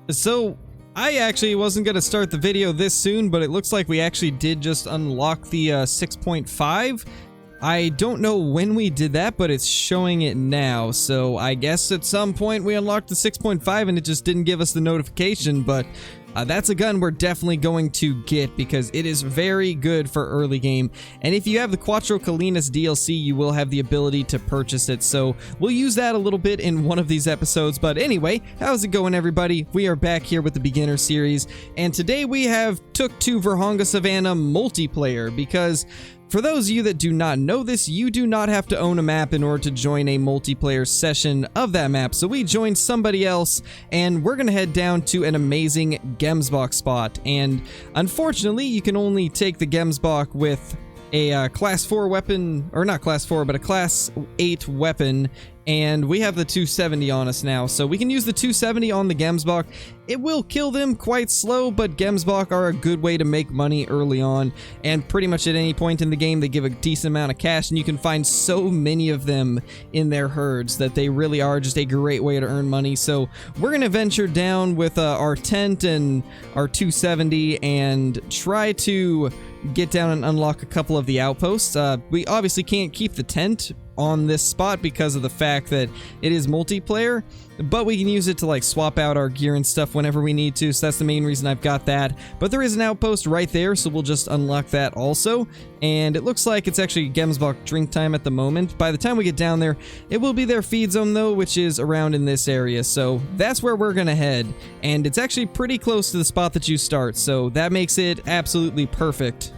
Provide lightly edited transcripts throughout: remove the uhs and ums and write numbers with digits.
So, I actually wasn't going to start the video this soon, but it looks like we actually did just unlock the 6.5. I don't know when we did that, but it's showing it now. So, I guess at some point we unlocked the 6.5 and it just didn't give us the notification, but that's a gun we're definitely going to get because it is very good for early game. And if you have the Quattro Colinas DLC, you will have the ability to purchase it. So we'll use that a little bit in one of these episodes. But anyway, how's it going, everybody? We are back here with the beginner series. And today we have Took to Vurhonga Savanna multiplayer because for those of you that do not know this, you do not have to own a map in order to join a multiplayer session of that map. So we joined somebody else, and we're going to head down to an amazing Gemsbok spot. And unfortunately, you can only take the Gemsbok with a class 4 weapon, or not class 4, but a class 8 weapon. And we have the 270 on us now, so we can use the 270 on the Gemsbok. It will kill them quite slow, but Gemsbok are a good way to make money early on, and pretty much at any point in the game they give a decent amount of cash, and you can find so many of them in their herds that they really are just a great way to earn money. So we're going to venture down with our tent and our 270 and try to get down and unlock a couple of the outposts. We obviously can't keep the tent on this spot because of the fact that it is multiplayer, but we can use it to like swap out our gear and stuff whenever we need to, so that's the main reason I've got that. But there is an outpost right there, so we'll just unlock that also. And it looks like it's actually Gemsbok drink time at the moment. By the time we get down there, it will be their feed zone though, which is around in this area, so that's where we're gonna head. And it's actually pretty close to the spot that you start, so that makes it absolutely perfect.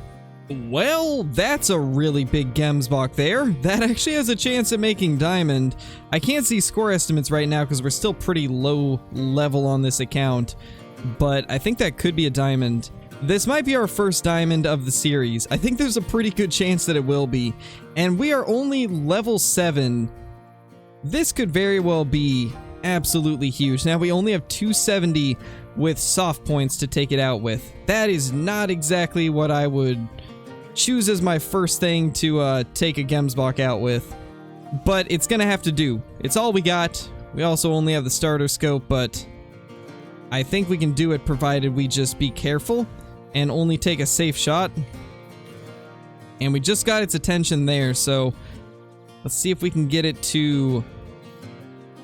Well, that's a really big Gemsbok there. That actually has a chance at making diamond. I can't see score estimates right now because we're still pretty low level on this account, but I think that could be a diamond. This might be our first diamond of the series. I think there's a pretty good chance that it will be, and we are only level 7. This could very well be absolutely huge. Now we only have 270 with soft points to take it out with. That is not exactly what I would choose as my first thing to take a Gemsbok out with, but it's gonna have to do. It's all we got. We also only have the starter scope, but I think we can do it provided we just be careful and only take a safe shot. And we just got its attention there, so let's see if we can get it to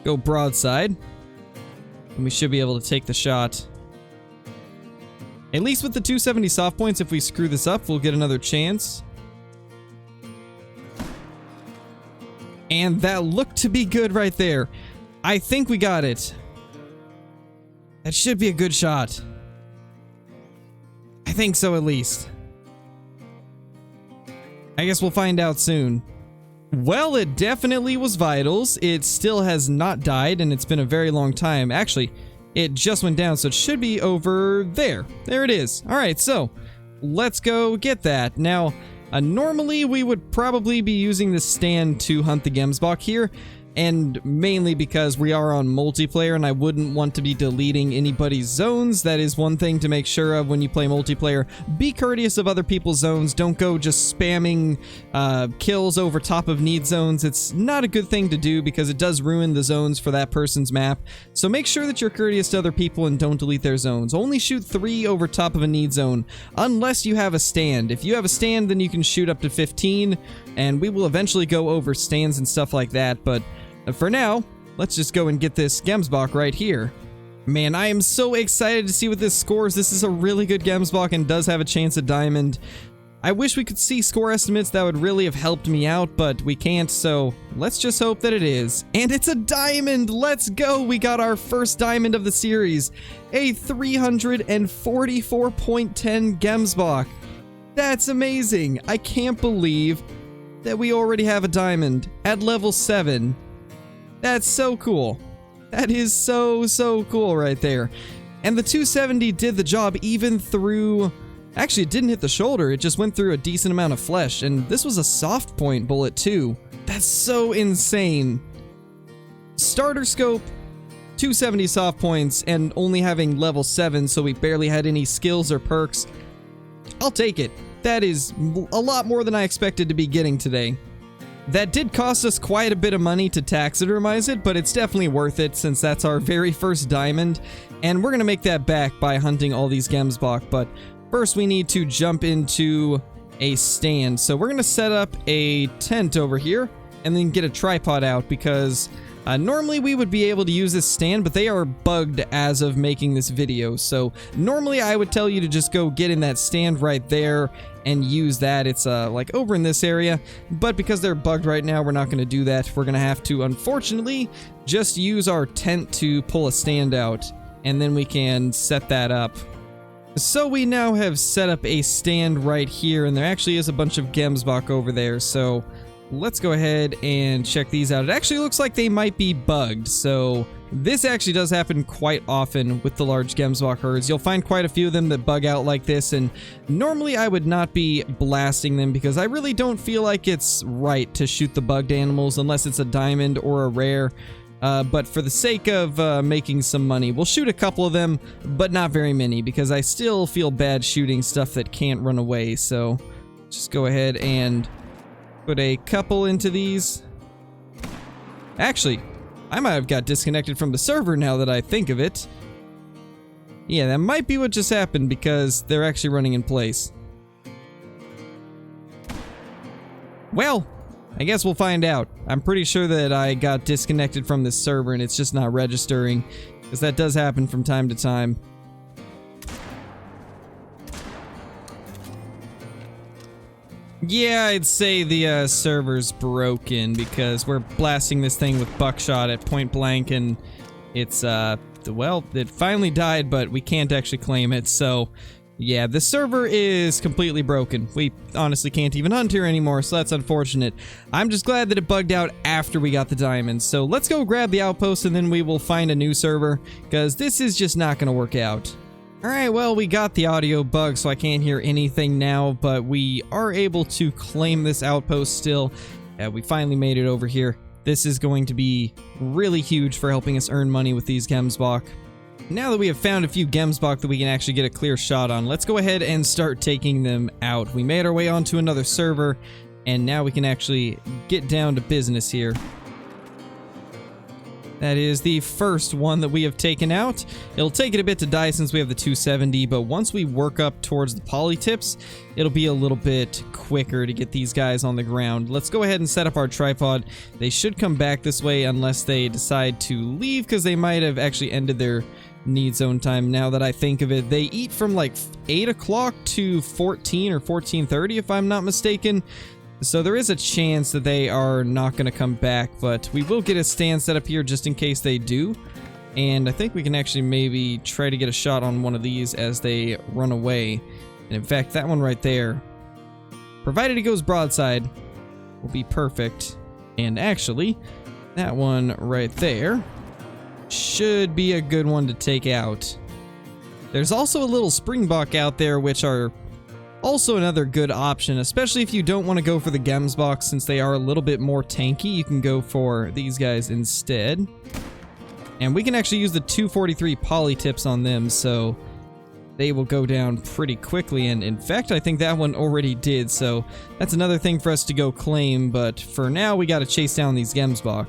go broadside, and we should be able to take the shot. At least with the 270 soft points, if we screw this up, we'll get another chance. And that looked to be good right there. I think we got it. That should be a good shot. I think so, at least. I guess we'll find out soon. Well, it definitely was vitals. It still has not died, and it's been a very long time. Actually, it just went down, so it should be over there. There it is. Alright, so let's go get that. Now, normally we would probably be using the stand to hunt the Gemsbok here, and mainly because we are on multiplayer and I wouldn't want to be deleting anybody's zones. That is one thing to make sure of when you play multiplayer. Be courteous of other people's zones. Don't go just spamming kills over top of need zones. It's not a good thing to do because it does ruin the zones for that person's map. So make sure that you're courteous to other people and don't delete their zones. Only shoot 3 over top of a need zone unless you have a stand. If you have a stand, then you can shoot up to 15, and we will eventually go over stands and stuff like that, but for now, let's just go and get this Gemsbok right here. Man, I am so excited to see what this scores. This is a really good Gemsbok and does have a chance at diamond. I wish we could see score estimates. That would really have helped me out, but we can't, so let's just hope that it is. And it's a diamond! Let's go! We got our first diamond of the series. A 344.10 Gemsbok. That's amazing! I can't believe that we already have a diamond at level 7. That's so cool. That is so cool right there. And the 270 did the job even through... Actually, it didn't hit the shoulder. It just went through a decent amount of flesh. And this was a soft point bullet too. That's so insane. Starter scope, 270 soft points, and only having level 7, so we barely had any skills or perks. I'll take it. That is a lot more than I expected to be getting today. That did cost us quite a bit of money to taxidermize it, but it's definitely worth it since that's our very first diamond, and we're gonna make that back by hunting all these Gemsbok. But first we need to jump into a stand. So we're gonna set up a tent over here and then get a tripod out because normally we would be able to use this stand, but they are bugged as of making this video. So normally I would tell you to just go get in that stand right there and use that. It's like over in this area, but because they're bugged right now, we're not going to do that. We're going to have to, unfortunately, just use our tent to pull a stand out, and then we can set that up. So we now have set up a stand right here, and there actually is a bunch of Gemsbok over there, so let's go ahead and check these out. It actually looks like they might be bugged, so this actually does happen quite often with the large Gemsbok herds. You'll find quite a few of them that bug out like this, and normally I would not be blasting them because I really don't feel like it's right to shoot the bugged animals unless it's a diamond or a rare. But for the sake of making some money, we'll shoot a couple of them, but not very many because I still feel bad shooting stuff that can't run away. So just go ahead and put a couple into these. Actually, I might have got disconnected from the server now that I think of it. Yeah, that might be what just happened because they're actually running in place. Well, I guess we'll find out. I'm pretty sure that I got disconnected from this server and it's just not registering, because that does happen from time to time. Yeah, I'd say the server's broken because we're blasting this thing with buckshot at point blank, and it's, well, it finally died, but we can't actually claim it, so yeah, the server is completely broken. We honestly can't even hunt here anymore, so that's unfortunate. I'm just glad that it bugged out after we got the diamonds, so let's go grab the outpost and then we will find a new server, because this is just not going to work out. Alright, well, we got the audio bug, so I can't hear anything now, but we are able to claim this outpost still. We finally made it over here. This is going to be really huge for helping us earn money with these Gemsbok. Now that we have found a few Gemsbok that we can actually get a clear shot on, let's go ahead and start taking them out. We made our way onto another server, and now we can actually get down to business here. That is the first one that we have taken out. It'll take it a bit to die since we have the 270, but once we work up towards the poly tips, it'll be a little bit quicker to get these guys on the ground. Let's go ahead and set up our tripod. They should come back this way unless they decide to leave, because they might have actually ended their need zone time. Now that I think of it, they eat from like 8 o'clock to 14 or 14:30 if I'm not mistaken. So there is a chance that they are not going to come back, but we will get a stand set up here just in case they do. And I think we can actually maybe try to get a shot on one of these as they run away. And in fact, that one right there, provided it goes broadside, will be perfect. And actually, that one right there should be a good one to take out. There's also a little springbok out there, which are also another good option, especially if you don't want to go for the Gemsbok since they are a little bit more tanky. You can go for these guys instead. And we can actually use the 243 poly tips on them, so they will go down pretty quickly. And in fact, I think that one already did, so that's another thing for us to go claim. But for now, we got to chase down these Gemsbok.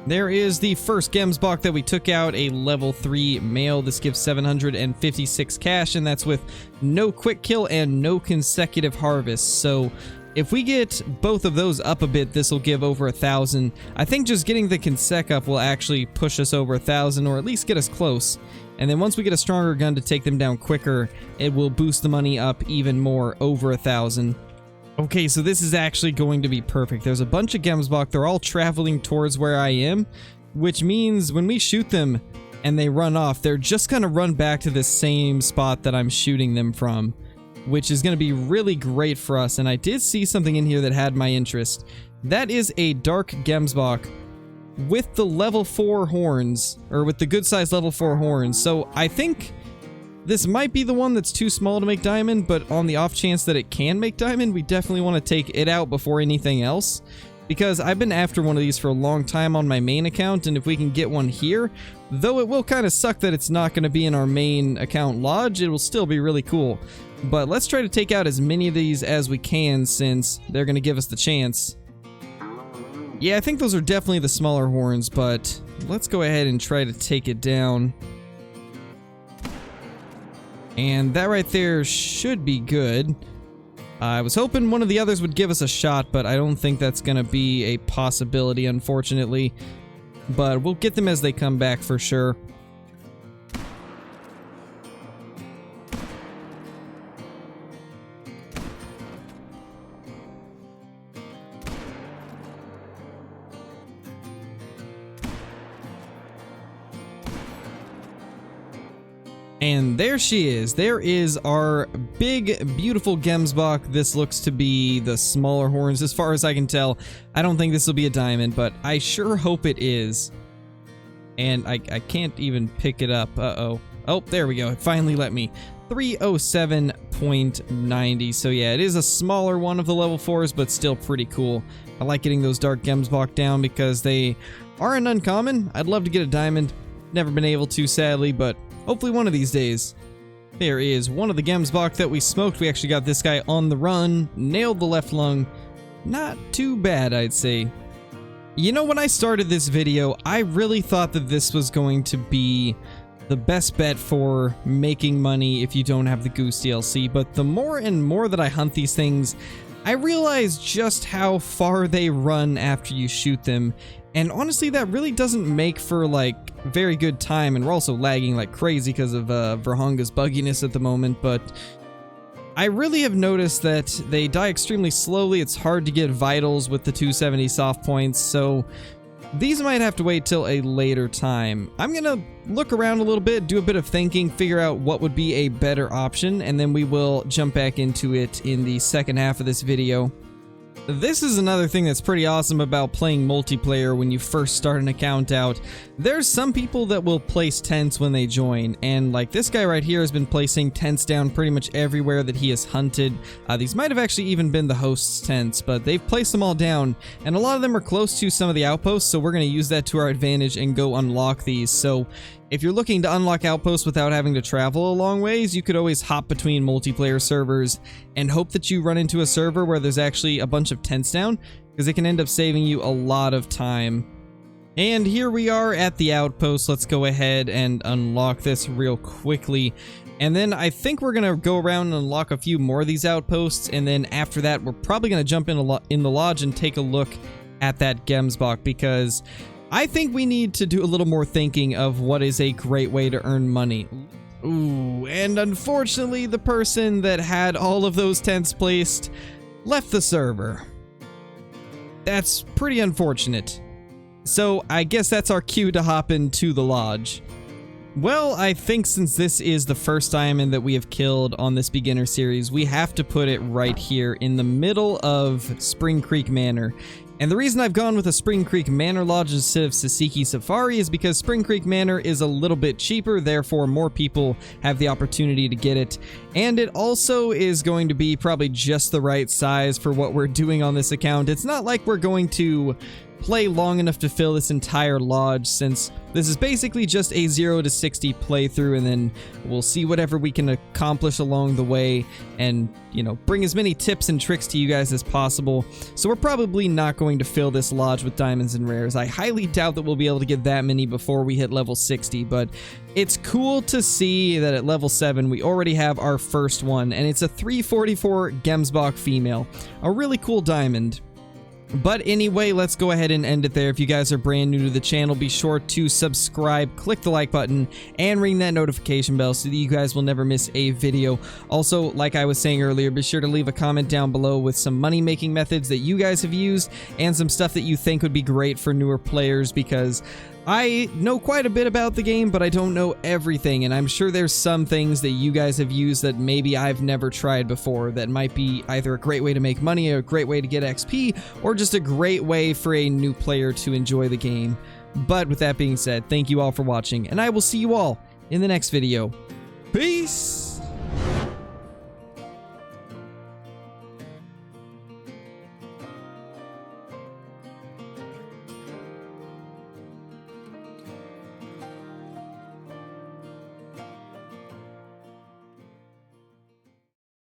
There is the first Gemsbok that we took out, a level 3 male. This gives 756 cash, and that's with no quick kill and no consecutive harvest. So if we get both of those up a bit, this will give over 1,000. I think just getting the consec up will actually push us over 1,000, or at least get us close. And then once we get a stronger gun to take them down quicker, it will boost the money up even more, over 1,000. Okay, so this is actually going to be perfect. There's a bunch of Gemsbok. They're all traveling towards where I am, which means when we shoot them and they run off, they're just going to run back to the same spot that I'm shooting them from, which is going to be really great for us. And I did see something in here that had my interest. That is a dark Gemsbok with the level 4 horns, or with the good size level 4 horns. So I think this might be the one that's too small to make diamond, but on the off chance that it can make diamond, we definitely want to take it out before anything else, because I've been after one of these for a long time on my main account, and if we can get one here, though it will kind of suck that it's not going to be in our main account lodge, it will still be really cool. But let's try to take out as many of these as we can, since they're going to give us the chance. Yeah, I think those are definitely the smaller horns, but let's go ahead and try to take it down. And that right there should be good. I was hoping one of the others would give us a shot, but I don't think that's going to be a possibility, unfortunately. But we'll get them as they come back for sure. And there she is. There is our big, beautiful Gemsbok. This looks to be the smaller horns as far as I can tell. I don't think this will be a diamond, but I sure hope it is. And I can't even pick it up. Uh-oh. Oh, there we go. It finally let me. 307.90. So yeah, it is a smaller one of the level 4s, but still pretty cool. I like getting those dark Gemsbok down because they aren't uncommon. I'd love to get a diamond. Never been able to, sadly, but hopefully one of these days. There is one of the Gemsbok that we smoked. We actually got this guy on the run. Nailed the left lung. Not too bad, I'd say. You know, when I started this video, I really thought that this was going to be the best bet for making money if you don't have the Goose DLC, but the more and more that I hunt these things, I realize just how far they run after you shoot them. And honestly, that really doesn't make for, like, very good time, and we're also lagging like crazy because of Verhonga's bugginess at the moment, but I really have noticed that they die extremely slowly. It's hard to get vitals with the 270 soft points, so these might have to wait till a later time. I'm gonna look around a little bit, do a bit of thinking, figure out what would be a better option, and then we will jump back into it in the second half of this video. This is another thing that's pretty awesome about playing multiplayer when you first start an account out. There's some people that will place tents when they join, and like this guy right here has been placing tents down pretty much everywhere that he has hunted. These might have actually even been the host's tents, but they've placed them all down, and a lot of them are close to some of the outposts, so we're going to use that to our advantage and go unlock these. So if you're looking to unlock outposts without having to travel a long ways, you could always hop between multiplayer servers and hope that you run into a server where there's actually a bunch of tents down, because it can end up saving you a lot of time. And here we are at the outpost. Let's go ahead and unlock this real quickly. And then I think we're going to go around and unlock a few more of these outposts, and then after that we're probably going to jump in the lodge and take a look at that Gemsbok, because I think we need to do a little more thinking of what is a great way to earn money. Ooh, and unfortunately the person that had all of those tents placed left the server. That's pretty unfortunate. So I guess that's our cue to hop into the lodge. Well, I think since this is the first diamond that we have killed on this beginner series, we have to put it right here in the middle of Spring Creek Manor. And the reason I've gone with a Spring Creek Manor Lodge instead of Sasiki Safari is because Spring Creek Manor is a little bit cheaper, therefore more people have the opportunity to get it. And it also is going to be probably just the right size for what we're doing on this account. It's not like we're going to play long enough to fill this entire lodge, since this is basically just a 0 to 60 playthrough, and then we'll see whatever we can accomplish along the way and, you know, bring as many tips and tricks to you guys as possible. So we're probably not going to fill this lodge with diamonds and rares. I highly doubt that we'll be able to get that many before we hit level 60, but it's cool to see that at level 7 we already have our first one, and it's a 344 Gemsbok female. A really cool diamond. But anyway, let's go ahead and end it there. If you guys are brand new to the channel, be sure to subscribe, click the like button, and ring that notification bell so that you guys will never miss a video. Also, like I was saying earlier, be sure to leave a comment down below with some money-making methods that you guys have used and some stuff that you think would be great for newer players, because I know quite a bit about the game, but I don't know everything, and I'm sure there's some things that you guys have used that maybe I've never tried before that might be either a great way to make money, a great way to get XP, or just a great way for a new player to enjoy the game. But with that being said, thank you all for watching, and I will see you all in the next video. Peace!